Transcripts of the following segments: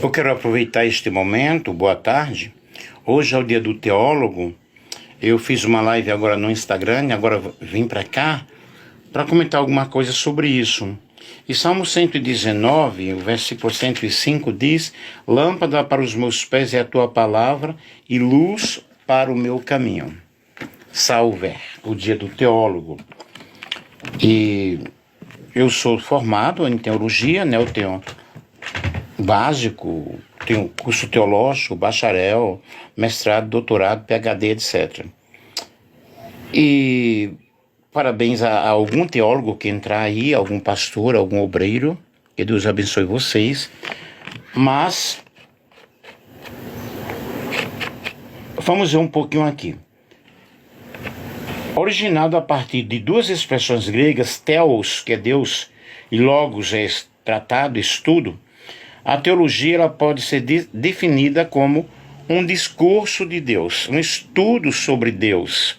Eu quero aproveitar este momento, boa tarde. Hoje é o dia do teólogo. Eu fiz uma live agora no Instagram e agora vim para cá para comentar alguma coisa sobre isso. E Salmo 119, o versículo 105 diz: lâmpada para os meus pés é a tua palavra e luz para o meu caminho. Salve, o dia do teólogo. E eu sou formado em teologia, né? Eu tenho básico, tenho curso teológico, bacharel, mestrado, doutorado, PhD, etc. E parabéns a algum teólogo que entrar aí, algum pastor, algum obreiro, que Deus abençoe vocês. Mas vamos ver um pouquinho aqui. Originado a partir de duas expressões gregas, theos, que é Deus, e logos é tratado, estudo, a teologia ela pode ser definida como um discurso de Deus, um estudo sobre Deus.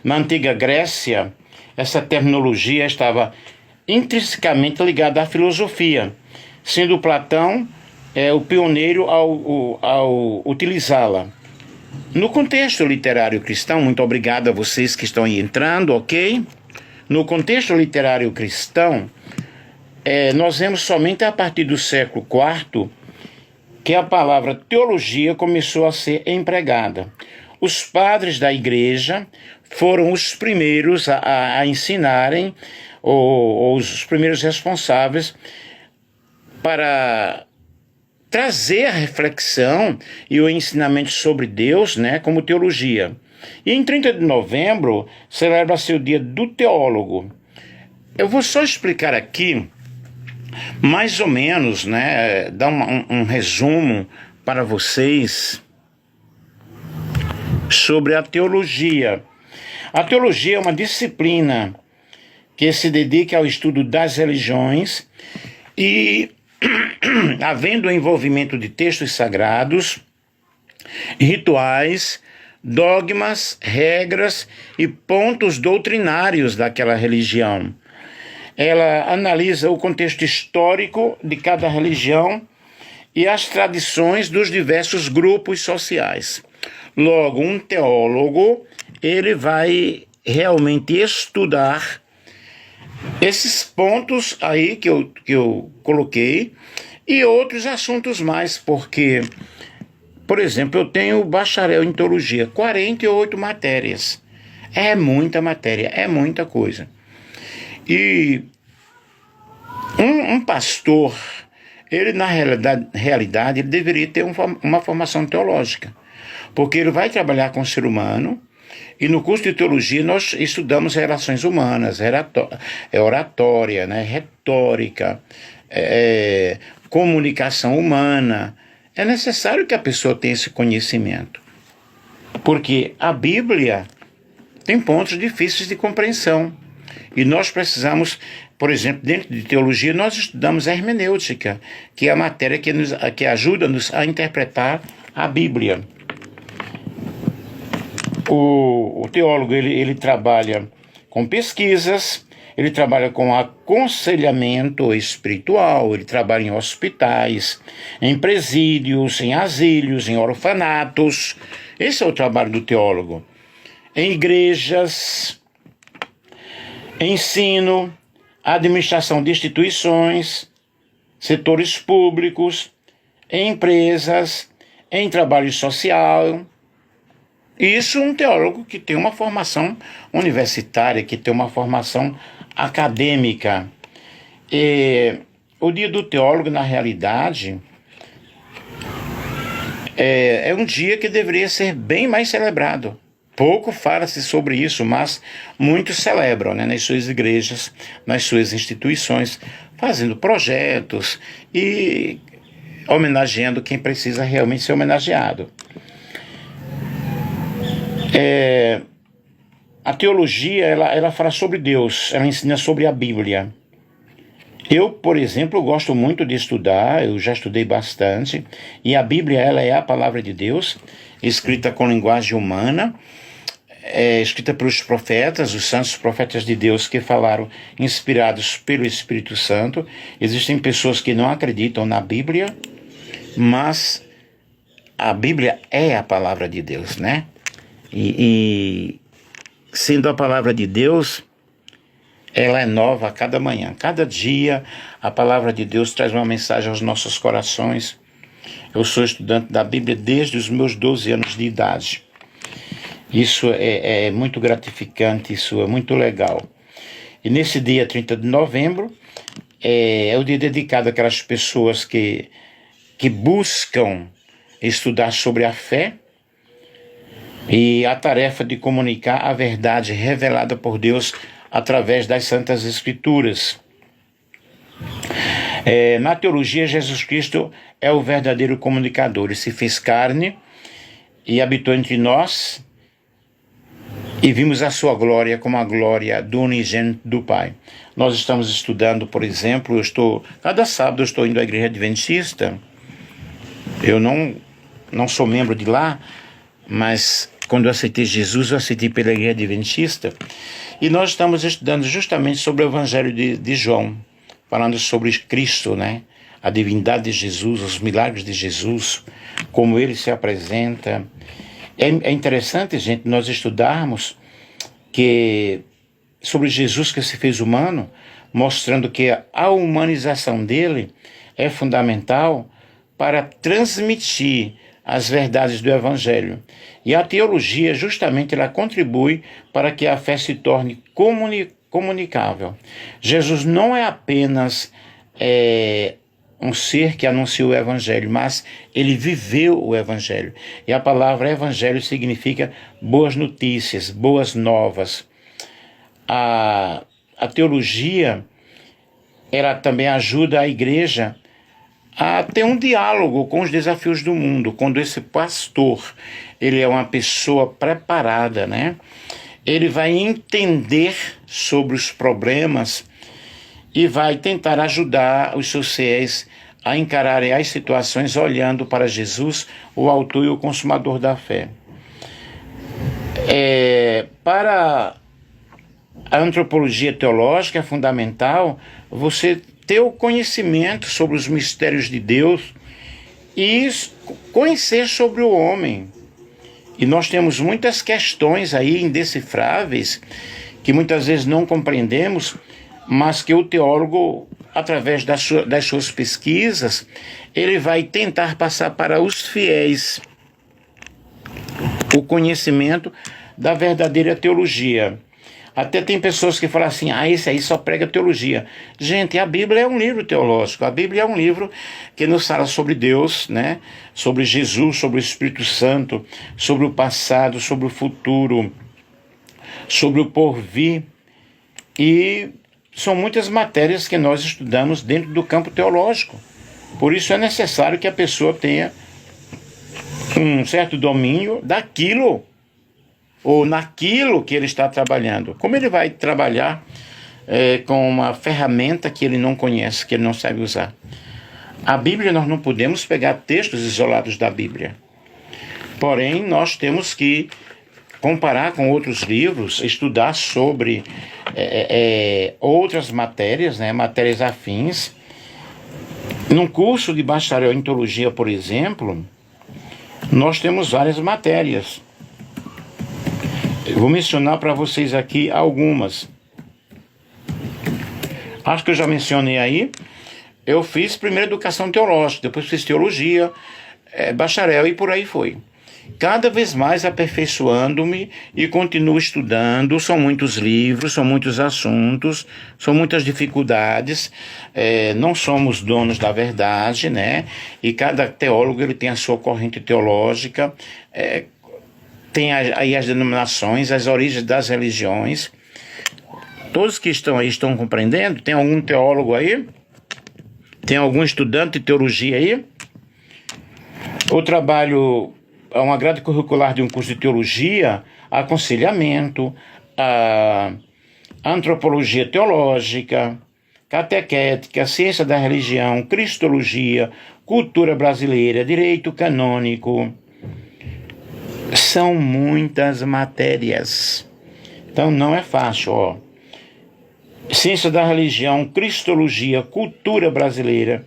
Na antiga Grécia, essa terminologia estava intrinsecamente ligada à filosofia, sendo Platão o pioneiro ao utilizá-la. No contexto literário cristão, muito obrigado a vocês que estão aí entrando, ok? No contexto literário cristão, nós vemos somente a partir do século IV que a palavra teologia começou a ser empregada. Os padres da igreja foram os primeiros a ensinarem, ou os primeiros responsáveis para trazer a reflexão e o ensinamento sobre Deus, né, como teologia. E em 30 de novembro celebra-se o dia do teólogo. Eu vou só explicar aqui, mais ou menos, né, dar um resumo para vocês sobre a teologia. A teologia é uma disciplina que se dedica ao estudo das religiões e havendo o envolvimento de textos sagrados, rituais, dogmas, regras e pontos doutrinários daquela religião. Ela analisa o contexto histórico de cada religião e as tradições dos diversos grupos sociais. Logo, um teólogo, ele vai realmente estudar esses pontos aí que eu coloquei e outros assuntos mais, porque, por exemplo, eu tenho bacharel em teologia, 48 matérias. É muita matéria, é muita coisa. E um pastor, ele na realidade ele deveria ter uma formação teológica, porque ele vai trabalhar com o ser humano. E no curso de teologia nós estudamos relações humanas, oratória, né, retórica, comunicação humana. É necessário que a pessoa tenha esse conhecimento, porque a Bíblia tem pontos difíceis de compreensão. E nós precisamos, por exemplo, dentro de teologia, nós estudamos a hermenêutica, que é a matéria que ajuda-nos a interpretar a Bíblia. O teólogo ele trabalha com pesquisas, ele trabalha com aconselhamento espiritual, ele trabalha em hospitais, em presídios, em asilos, em orfanatos. Esse é o trabalho do teólogo. Em igrejas, ensino, administração de instituições, setores públicos, em empresas, em trabalho social. Isso um teólogo que tem uma formação universitária, que tem uma formação acadêmica. E o dia do teólogo, na realidade, é um dia que deveria ser bem mais celebrado. Pouco fala-se sobre isso, mas muitos celebram, né, nas suas igrejas, nas suas instituições, fazendo projetos e homenageando quem precisa realmente ser homenageado. A teologia, ela fala sobre Deus, ela ensina sobre a Bíblia. Eu, por exemplo, gosto muito de estudar, eu já estudei bastante, e a Bíblia, ela é a palavra de Deus, escrita com linguagem humana, escrita pelos profetas, os santos profetas de Deus que falaram inspirados pelo Espírito Santo. Existem pessoas que não acreditam na Bíblia, mas a Bíblia é a palavra de Deus, né? E sendo a palavra de Deus, ela é nova a cada manhã. Cada dia a palavra de Deus traz uma mensagem aos nossos corações. Eu sou estudante da Bíblia desde os meus 12 anos de idade. Isso é muito gratificante, isso é muito legal. E nesse dia 30 de novembro, é o dia dedicado àquelas pessoas que buscam estudar sobre a fé e a tarefa de comunicar a verdade revelada por Deus através das Santas Escrituras. Na teologia, Jesus Cristo é o verdadeiro comunicador. Ele se fez carne e habitou entre nós e vimos a sua glória como a glória do unigênito do Pai. Nós estamos estudando, por exemplo, cada sábado eu estou indo à igreja adventista. Eu não sou membro de lá, mas quando eu aceitei Jesus, eu aceitei pela igreja adventista. E nós estamos estudando justamente sobre o Evangelho de João, falando sobre Cristo, né? A divindade de Jesus, os milagres de Jesus, como ele se apresenta. É interessante, gente, nós estudarmos sobre Jesus que se fez humano, mostrando que a humanização dele é fundamental para transmitir as verdades do Evangelho. E a teologia, justamente, ela contribui para que a fé se torne comunicável. Jesus não é apenas um ser que anunciou o Evangelho, mas ele viveu o Evangelho. E a palavra Evangelho significa boas notícias, boas novas. A teologia, ela também ajuda a igreja a ter um diálogo com os desafios do mundo. Quando esse pastor, ele é uma pessoa preparada, né? Ele vai entender sobre os problemas e vai tentar ajudar os seus fiéis a encararem as situações olhando para Jesus, o autor e o consumador da fé. Para a antropologia teológica é fundamental você ter o conhecimento sobre os mistérios de Deus e conhecer sobre o homem. E nós temos muitas questões aí indecifráveis que muitas vezes não compreendemos, mas que o teólogo, através das suas pesquisas, ele vai tentar passar para os fiéis o conhecimento da verdadeira teologia. Até tem pessoas que falam assim, esse aí só prega teologia. Gente, a Bíblia é um livro teológico. A Bíblia é um livro que nos fala sobre Deus, né? Sobre Jesus, sobre o Espírito Santo, sobre o passado, sobre o futuro, sobre o porvir. E são muitas matérias que nós estudamos dentro do campo teológico. Por isso é necessário que a pessoa tenha um certo domínio daquilo ou naquilo que ele está trabalhando. Como ele vai trabalhar com uma ferramenta que ele não conhece, que ele não sabe usar? A Bíblia, nós não podemos pegar textos isolados da Bíblia. Porém, nós temos que comparar com outros livros, estudar sobre outras matérias, né, matérias afins. Num curso de bacharel em teologia, por exemplo, nós temos várias matérias. Eu vou mencionar para vocês aqui algumas. Acho que eu já mencionei aí. Eu fiz primeiro educação teológica, depois fiz teologia, bacharel e por aí foi. Cada vez mais aperfeiçoando-me e continuo estudando. São muitos livros, são muitos assuntos, são muitas dificuldades. Não somos donos da verdade, né? E cada teólogo ele tem a sua corrente teológica. Tem aí as denominações, as origens das religiões. Todos que estão aí estão compreendendo? Tem algum teólogo aí? Tem algum estudante de teologia aí? O trabalho, uma grade curricular de um curso de teologia, aconselhamento, a antropologia teológica, catequética, ciência da religião, cristologia, cultura brasileira, direito canônico. São muitas matérias. Então não é fácil, ó. Ciência da religião, cristologia, cultura brasileira.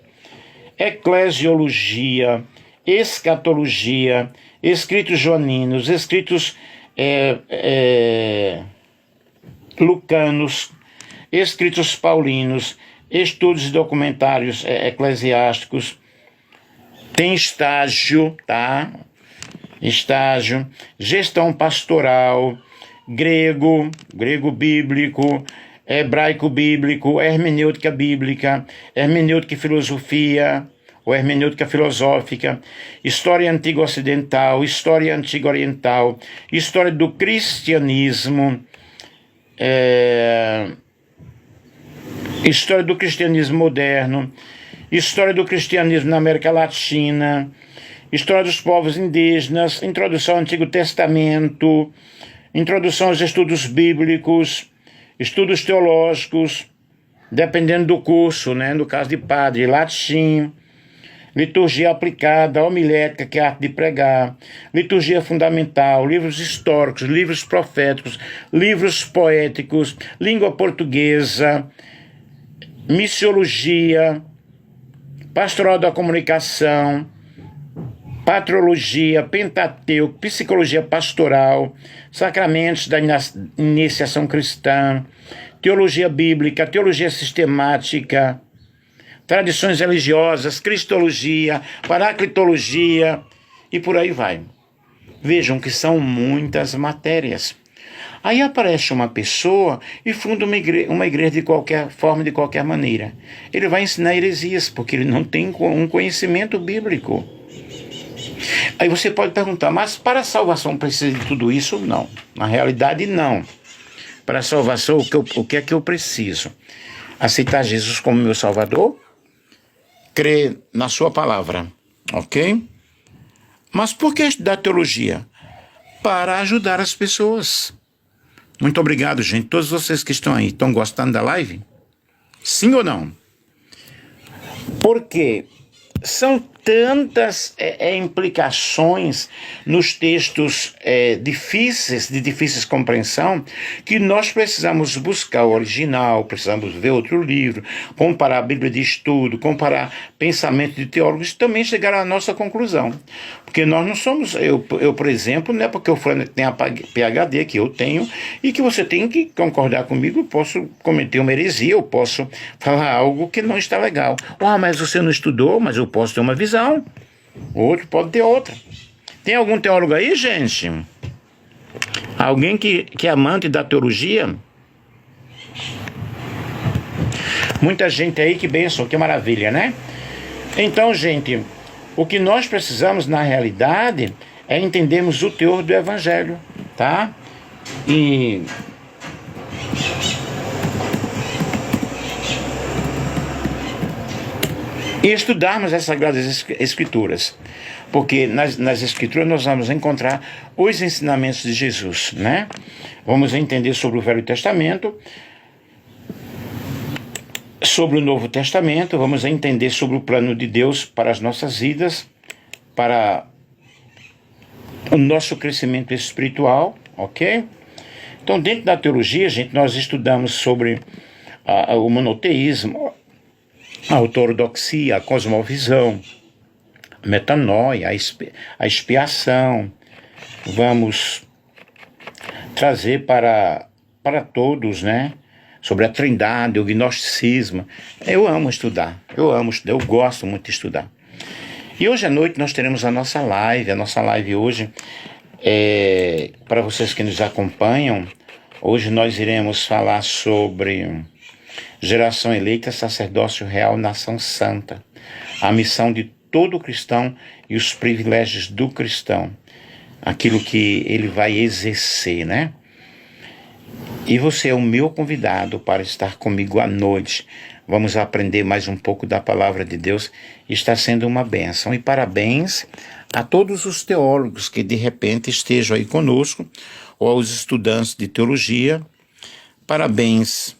eclesiologia, escatologia, escritos joaninos, escritos lucanos, escritos paulinos, estudos e documentários eclesiásticos. Tem estágio, tá? Estágio, gestão pastoral, grego bíblico, hebraico bíblico, hermenêutica bíblica, hermenêutica e filosofia, ou hermenêutica filosófica, história antiga ocidental, história antiga oriental, história do cristianismo, história do cristianismo moderno, história do cristianismo na América Latina, história dos povos indígenas, introdução ao Antigo Testamento, introdução aos estudos bíblicos, estudos teológicos, dependendo do curso, né? No caso de padre, latim, liturgia aplicada, homilética, que é a arte de pregar, liturgia fundamental, livros históricos, livros proféticos, livros poéticos, língua portuguesa, missiologia, pastoral da comunicação, patrologia, Pentateuco, psicologia pastoral, sacramentos da iniciação cristã, teologia bíblica, teologia sistemática, tradições religiosas, cristologia, paraclitologia e por aí vai. Vejam que são muitas matérias. Aí aparece uma pessoa e funda uma igreja de qualquer forma, de qualquer maneira. Ele vai ensinar heresias, porque ele não tem um conhecimento bíblico. Aí você pode perguntar, mas para a salvação precisa de tudo isso? Não. Na realidade, não. Para a salvação, o que é que eu preciso? Aceitar Jesus como meu Salvador? Crer na sua palavra, ok? Mas por que estudar teologia? Para ajudar as pessoas. Muito obrigado, gente. Todos vocês que estão aí, estão gostando da live? Sim ou não? Porque são tantas implicações nos textos difíceis, de difícil compreensão, que nós precisamos buscar o original, precisamos ver outro livro, comparar a Bíblia de estudo, comparar pensamento de teólogos e também chegar à nossa conclusão. Porque nós não somos, eu por exemplo, não é porque o fulano tem a PhD que eu tenho e que você tem que concordar comigo, eu posso cometer uma heresia, eu posso falar algo que não está legal. Mas você não estudou, mas eu posso ter uma visão, o outro pode ter outra. Tem algum teólogo aí, gente? Alguém que é amante da teologia? Muita gente aí, que bênção, que maravilha, né? Então, gente, o que nós precisamos, na realidade, é entendermos o teor do Evangelho, tá? E estudarmos as Sagradas Escrituras, porque nas Escrituras nós vamos encontrar os ensinamentos de Jesus, né? Vamos entender sobre o Velho Testamento, sobre o Novo Testamento, vamos entender sobre o plano de Deus para as nossas vidas, para o nosso crescimento espiritual, ok? Então, dentro da teologia, gente, nós estudamos sobre o monoteísmo, a ortodoxia, a cosmovisão, a metanoia, a expiação. Vamos trazer para todos, né? Sobre a trindade, o gnosticismo. Eu amo estudar, eu gosto muito de estudar. E hoje à noite nós teremos a nossa live hoje, para vocês que nos acompanham, hoje nós iremos falar sobre geração eleita, sacerdócio real, nação santa, a missão de todo cristão e os privilégios do cristão, aquilo que ele vai exercer, né? E você é o meu convidado para estar comigo à noite. Vamos aprender mais um pouco da palavra de Deus. Está sendo uma bênção. E parabéns a todos os teólogos que de repente estejam aí conosco, ou aos estudantes de teologia. Parabéns.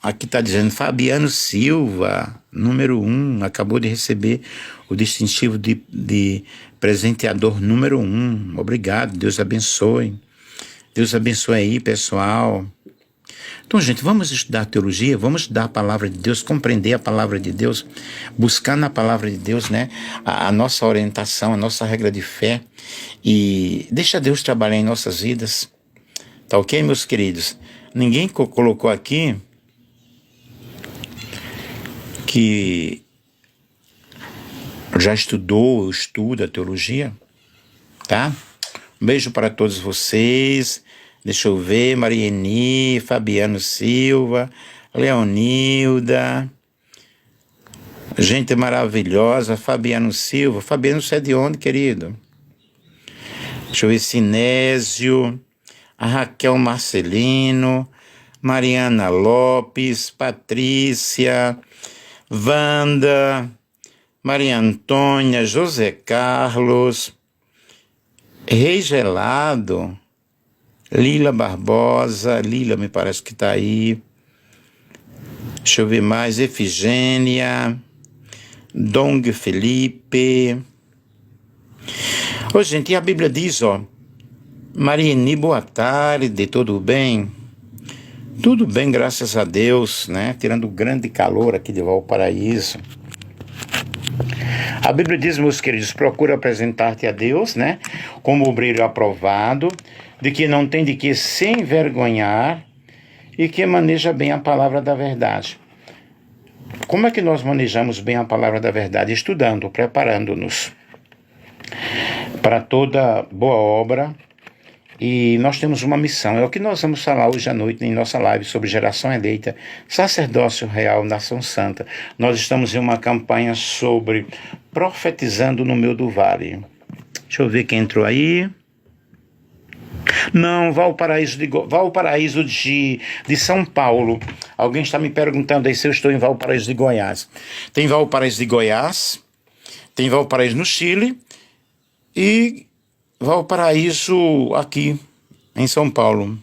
Aqui está dizendo Fabiano Silva, número 1, acabou de receber o distintivo de presenteador número 1. Obrigado, Deus abençoe. Deus abençoe aí, pessoal. Então, gente, vamos estudar teologia, vamos estudar a palavra de Deus, compreender a palavra de Deus, buscar na palavra de Deus, né, a nossa orientação, a nossa regra de fé, e deixa Deus trabalhar em nossas vidas. Tá ok, meus queridos? Ninguém colocou aqui que já estudou ou estuda teologia, tá? Um beijo para todos vocês. Deixa eu ver, Marieni, Fabiano Silva, Leonilda, gente maravilhosa, Fabiano Silva. Fabiano, você é de onde, querido? Deixa eu ver, Sinésio, a Raquel Marcelino, Mariana Lopes, Patrícia, Wanda, Maria Antônia, José Carlos, Rei Gelado, Lila Barbosa, Lila me parece que está aí. Deixa eu ver mais, Efigênia, Dong Felipe. Ô, gente, e a Bíblia diz, ó, Marieni, boa tarde, tudo bem? Tudo bem, graças a Deus, né? Tirando o grande calor aqui de Valparaíso. A Bíblia diz, meus queridos, procura apresentar-te a Deus, né, como obreiro aprovado, de que não tem de que se envergonhar e que maneja bem a palavra da verdade. Como é que nós manejamos bem a palavra da verdade? Estudando, preparando-nos para toda boa obra. E nós temos uma missão, é o que nós vamos falar hoje à noite em nossa live sobre geração eleita, sacerdócio real, nação santa. Nós estamos em uma campanha sobre profetizando no meio do vale. Deixa eu ver quem entrou aí. Não, Valparaíso de São Paulo. Alguém está me perguntando aí se eu estou em Valparaíso de Goiás. Tem Valparaíso de Goiás, tem Valparaíso no Chile e Valparaíso aqui em São Paulo.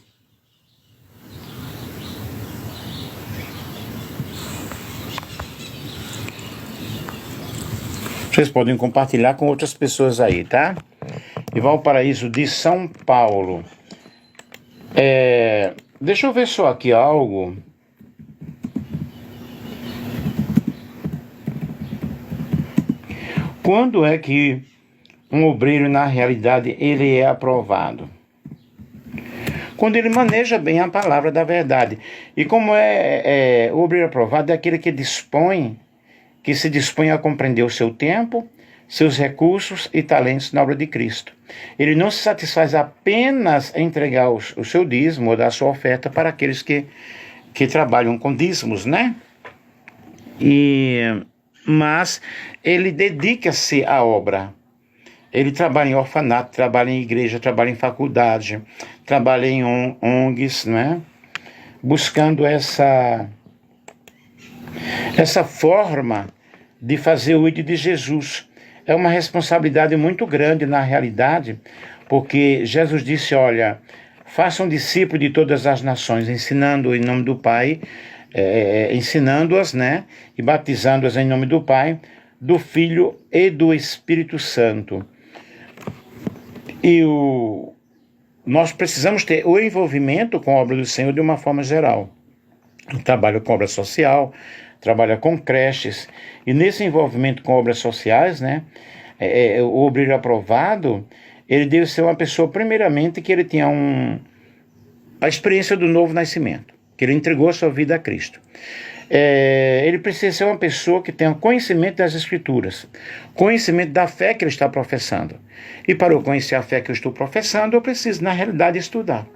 Vocês podem compartilhar com outras pessoas aí, tá? E Valparaíso de São Paulo. Deixa eu ver só aqui algo. Quando é que um obreiro, na realidade, ele é aprovado? Quando ele maneja bem a palavra da verdade. E como o obreiro aprovado é aquele que se dispõe a compreender o seu tempo, seus recursos e talentos na obra de Cristo. Ele não se satisfaz apenas em entregar o seu dízimo ou dar a sua oferta para aqueles que trabalham com dízimos, né? Mas ele dedica-se à obra. Ele trabalha em orfanato, trabalha em igreja, trabalha em faculdade, trabalha em ONGs, né? Buscando essa forma de fazer o ID de Jesus. É uma responsabilidade muito grande na realidade, porque Jesus disse, olha, façam discípulos de todas as nações, ensinando em nome do Pai, ensinando-as, né? E batizando-as em nome do Pai, do Filho e do Espírito Santo. E nós precisamos ter o envolvimento com a obra do Senhor de uma forma geral. Eu trabalho com obra social, trabalho com creches, e nesse envolvimento com obras sociais, né, o obreiro aprovado, ele deve ser uma pessoa, primeiramente, que ele tenha a experiência do novo nascimento, que ele entregou a sua vida a Cristo. Ele precisa ser uma pessoa que tenha conhecimento das Escrituras, conhecimento da fé que ele está professando. E para eu conhecer a fé que eu estou professando, eu preciso, na realidade, estudar.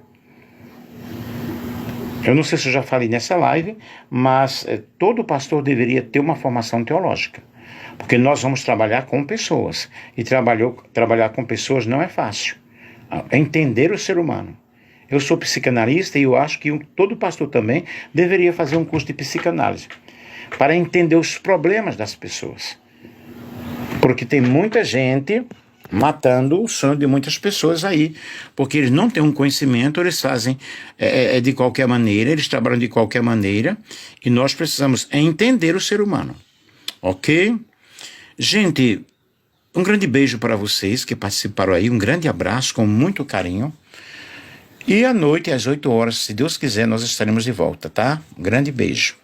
Eu não sei se eu já falei nessa live, mas todo pastor deveria ter uma formação teológica, porque nós vamos trabalhar com pessoas, e trabalhar com pessoas não é fácil. Entender o ser humano. Eu sou psicanalista e eu acho que todo pastor também deveria fazer um curso de psicanálise para entender os problemas das pessoas. Porque tem muita gente matando o sonho de muitas pessoas aí, porque eles não têm um conhecimento, eles fazem de qualquer maneira, eles trabalham de qualquer maneira, e nós precisamos entender o ser humano. Ok? Gente, um grande beijo para vocês que participaram aí, um grande abraço com muito carinho. E à noite, às 8 horas, se Deus quiser, nós estaremos de volta, tá? Um grande beijo.